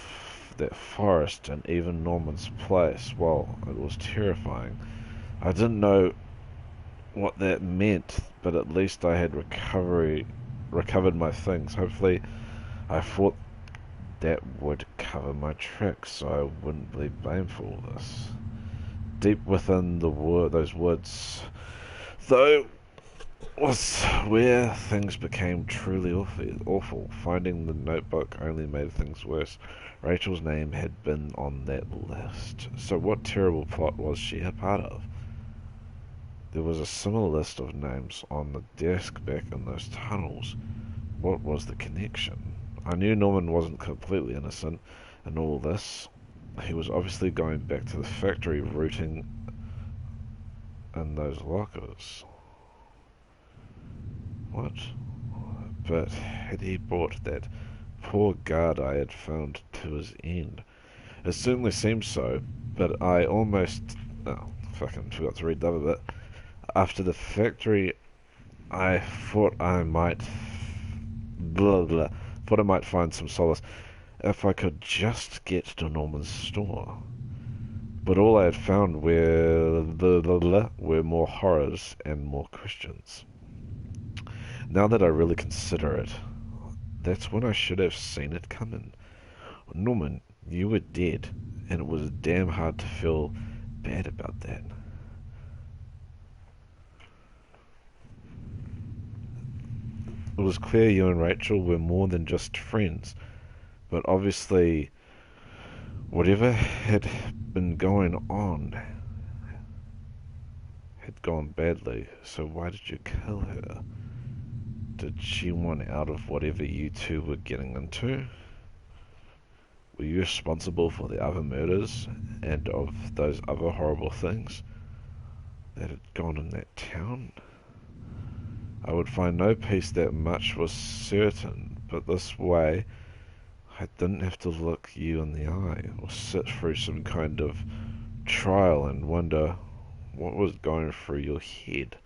that forest and even Norman's place. Well, it was terrifying. I didn't know what that meant, but at least I had recovered my things. Hopefully, I thought that would cover my tracks, so I wouldn't be blamed for all this. Deep within those woods, though, was where things became truly awful. Finding the notebook only made things worse. Rachel's name had been on that list. So what terrible plot was she a part of? There was a similar list of names on the desk back in those tunnels. What was the connection? I knew Norman wasn't completely innocent in all this. He was obviously going back to the factory, rooting in those lockers. What? But had he brought that poor guard I had found to his end? It certainly seemed so, but I almost... Oh, fucking forgot to read the other bit. After the factory, I thought I might... Blah, blah. Thought I might find some solace if I could just get to Norman's store. But all I had found were more horrors and more questions. Now that I really consider it, that's when I should have seen it coming. Norman, you were dead, and it was damn hard to feel bad about that. It was clear you and Rachel were more than just friends, but obviously whatever had been going on had gone badly, so why did you kill her? Did she want out of whatever you two were getting into? Were you responsible for the other murders and of those other horrible things that had gone in that town? I would find no peace, that much was certain, but this way I didn't have to look you in the eye or sit through some kind of trial and wonder what was going through your head.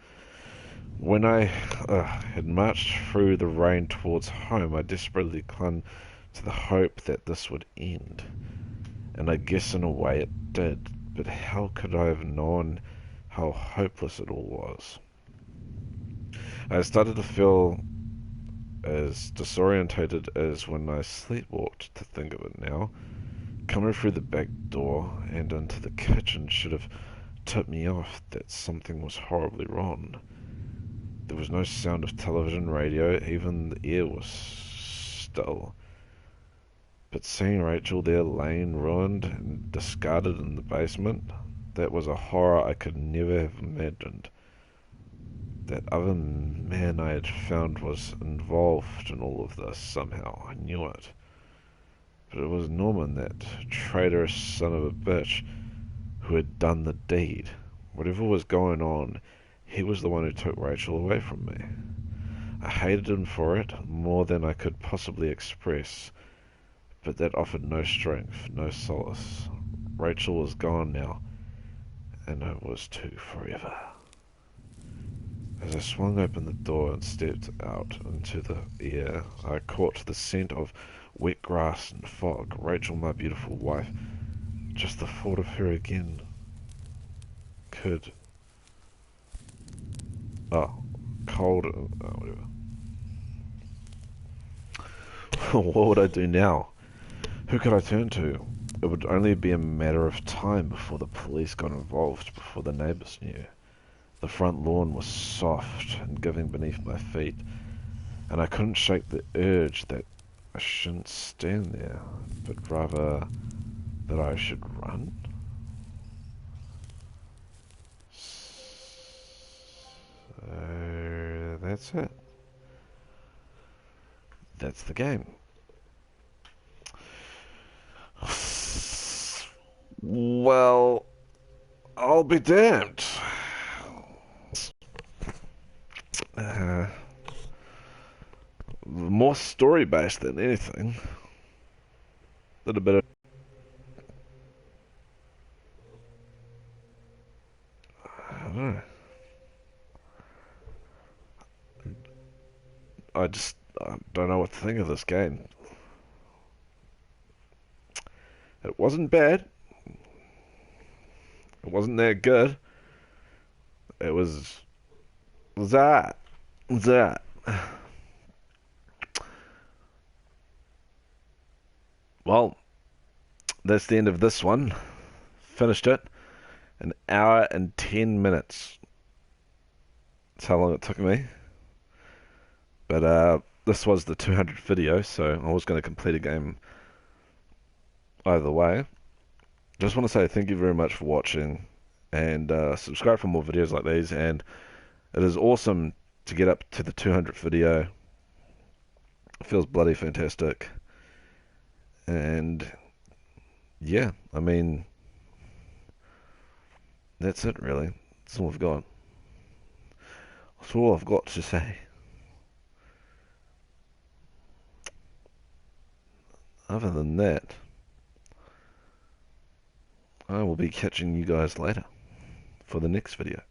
When I had marched through the rain towards home, I desperately clung to the hope that this would end. And I guess in a way it did, but how could I have known how hopeless it all was? I started to feel as disorientated as when I sleepwalked, to think of it now. Coming through the back door and into the kitchen should have tipped me off that something was horribly wrong. There was no sound of television, radio, even the air was still. But seeing Rachel there laying ruined and discarded in the basement, that was a horror I could never have imagined. That other man I had found was involved in all of this somehow. I knew it. But it was Norman, that traitorous son of a bitch, who had done the deed. Whatever was going on, he was the one who took Rachel away from me. I hated him for it more than I could possibly express, but that offered no strength, no solace. Rachel was gone now, and it was too forever. As I swung open the door and stepped out into the air, I caught the scent of wet grass and fog. Rachel, my beautiful wife. Just the thought of her again could... Oh, cold... whatever. What would I do now? Who could I turn to? It would only be a matter of time before the police got involved, before the neighbours knew. The front lawn was soft and giving beneath my feet, and I couldn't shake the urge that I shouldn't stand there, but rather that I should run. So that's it. That's the game. Well, I'll be damned. More story based than anything. A little bit of... I don't know. I don't know what to think of this game. It wasn't bad. It wasn't that good. It was that. Well, that's the end of this one. Finished it. An hour and 10 minutes. That's how long it took me. But this was the 200th video, so I was going to complete a game either way. Just want to say thank you very much for watching, and subscribe for more videos like these. And it is awesome to get up to the 200th video. It feels bloody fantastic. And yeah, I mean, that's it really. That's all I've got. That's all I've got to say. Other than that, I will be catching you guys later for the next video.